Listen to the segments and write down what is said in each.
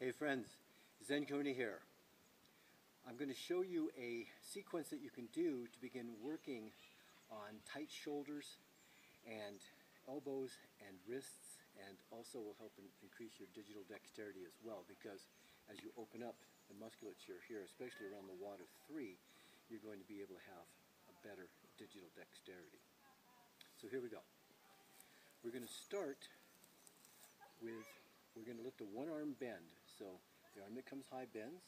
Hey friends, ZenKahuna here. I'm going to show you a sequence that you can do to begin working on tight shoulders and elbows and wrists, and also will help increase your digital dexterity as well, because as you open up the musculature here, especially around the wad of 3, you're going to be able to have a better digital dexterity. So here we go. We're going to start with, we're going to let the one arm bend. So the arm that comes high bends,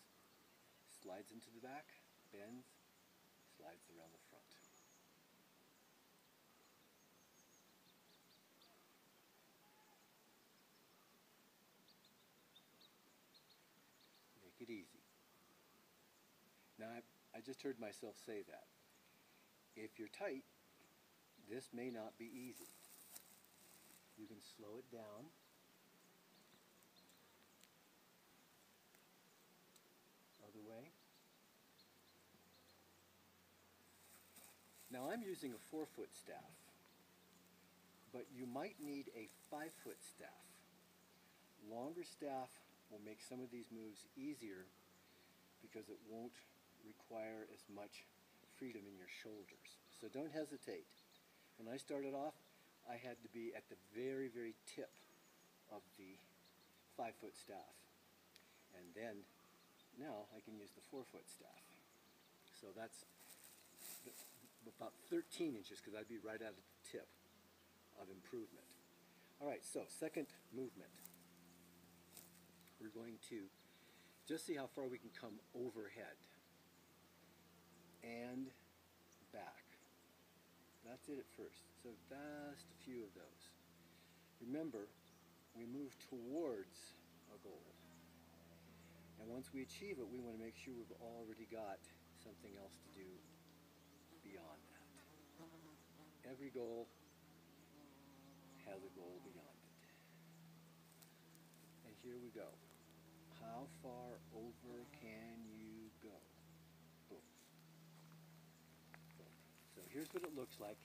slides into the back, bends, slides around the front. Make it easy. Now I just heard myself say that. If you're tight, this may not be easy. You can slow it down. Other way. Now I'm using a 4-foot staff, but you might need a 5-foot staff. Longer staff will make some of these moves easier because it won't require as much freedom in your shoulders. So don't hesitate. When I started off, I had to be at the very, very tip of the 5-foot staff. And then, now I can use the 4-foot staff. So that's about 13 inches, because I'd be right at the tip of improvement. All right, so second movement. We're going to just see how far we can come overhead and back. That's it at first. So just a few of those. Remember, we move towards a goal. And once we achieve it, we want to make sure we've already got something else to do beyond that. Every goal has a goal beyond it. And here we go. How far over can you go? Boom. Boom. So here's what it looks like.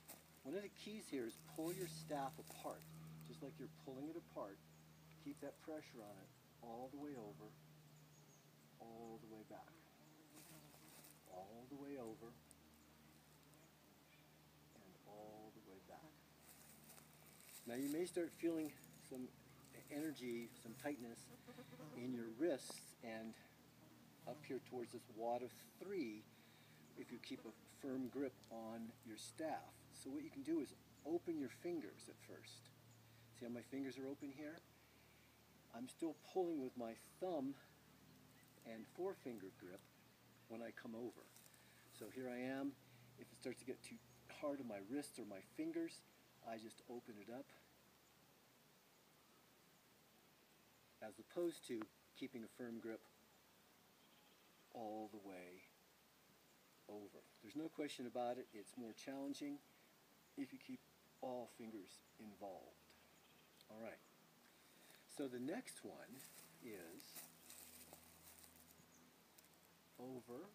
One of the keys here is pull your staff apart. Just like you're pulling it apart. Keep that pressure on it all the way over, all the way back. All the way over, and all the way back. Now you may start feeling some energy, some tightness in your wrists and up here towards this wad of 3 if you keep a firm grip on your staff. So what you can do is open your fingers at first. See how my fingers are open here? I'm still pulling with my thumb and forefinger grip when I come over. So here I am. If it starts to get too hard on my wrists or my fingers, I just open it up, as opposed to keeping a firm grip all the way over. There's no question about it. It's more challenging if you keep all fingers involved. All right. So the next one is over.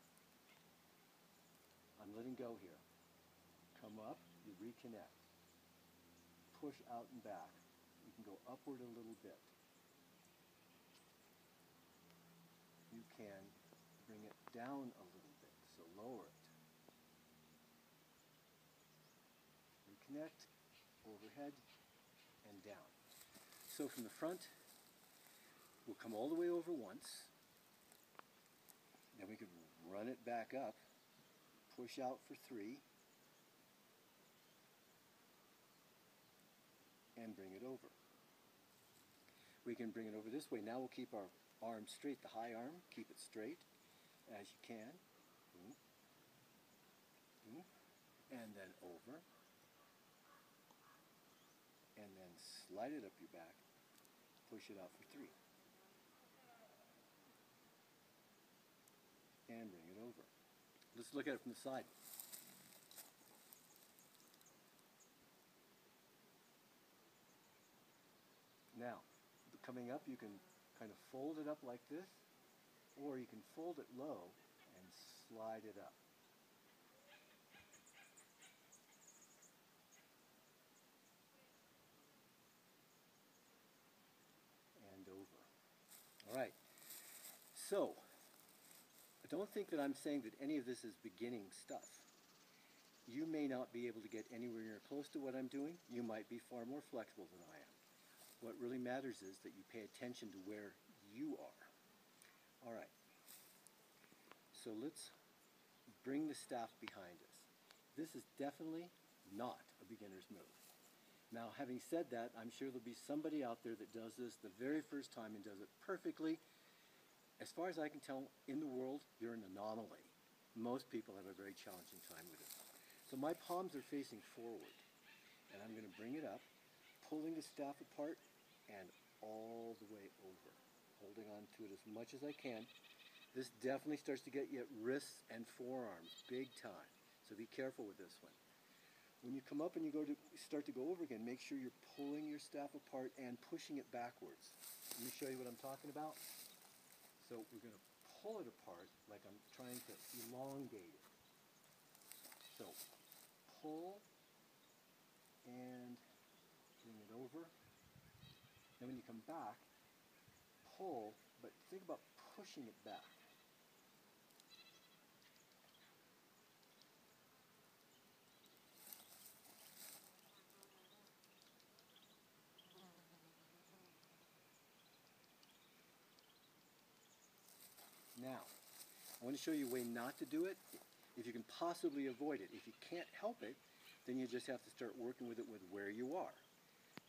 I'm letting go here. Come up, you reconnect. Push out and back. You can go upward a little bit. You can bring it down a little bit, so lower it. Reconnect, overhead, and down. So from the front, we'll come all the way over once. Then we could run it back up, push out for 3, and bring it over. We can bring it over this way. Now we'll keep our arm straight, the high arm, keep it straight as you can. Boom. Boom. And then over. And then slide it up your back, push it out for 3. And bring it over. Let's look at it from the side. Now, coming up, you can kind of fold it up like this, or you can fold it low and slide it up. And over. All right, So, don't think that I'm saying that any of this is beginning stuff. You may not be able to get anywhere near close to what I'm doing. You might be far more flexible than I am. What really matters is that you pay attention to where you are. All right. So let's bring the staff behind us. This is definitely not a beginner's move. Now, having said that, I'm sure there'll be somebody out there that does this the very first time and does it perfectly. As far as I can tell, in the world, you're an anomaly. Most people have a very challenging time with it. So my palms are facing forward, and I'm going to bring it up, pulling the staff apart and all the way over, holding on to it as much as I can. This definitely starts to get you at wrists and forearms, big time. So be careful with this one. When you come up and you start to go over again, make sure you're pulling your staff apart and pushing it backwards. Let me show you what I'm talking about. So we're going to pull it apart like I'm trying to elongate it. So pull and bring it over. Then when you come back, pull, but think about pushing it back. Now, I want to show you a way not to do it, if you can possibly avoid it. If you can't help it, then you just have to start working with it with where you are.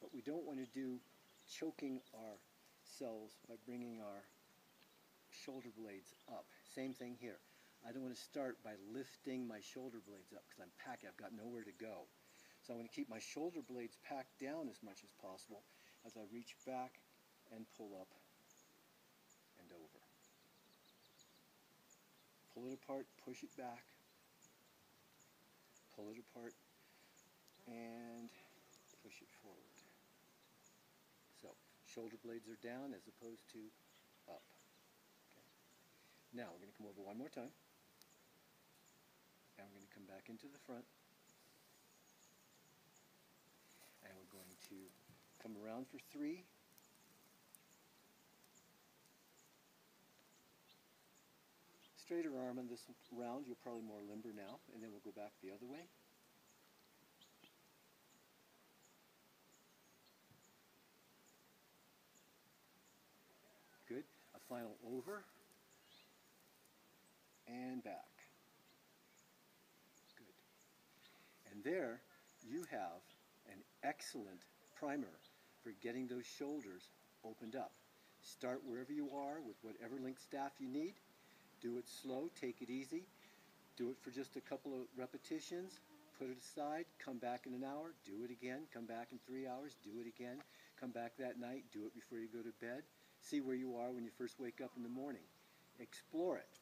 What we don't want to do, choking ourselves by bringing our shoulder blades up. Same thing here. I don't want to start by lifting my shoulder blades up because I'm packing, I've got nowhere to go. So I'm going to keep my shoulder blades packed down as much as possible as I reach back and pull up and over. Pull it apart, push it back, pull it apart, and push it forward. So, shoulder blades are down as opposed to up. Okay. Now, we're going to come over one more time, and we're going to come back into the front, and we're going to come around for 3, straighter arm on this round, you're probably more limber now, and then we'll go back the other way. Good. A final over and back. Good. And there you have an excellent primer for getting those shoulders opened up. Start wherever you are with whatever length staff you need. Do it slow, take it easy. Do it for just a couple of repetitions. Put it aside, come back in an hour, do it again, come back in 3 hours, do it again, come back that night, do it before you go to bed. See where you are when you first wake up in the morning. Explore it.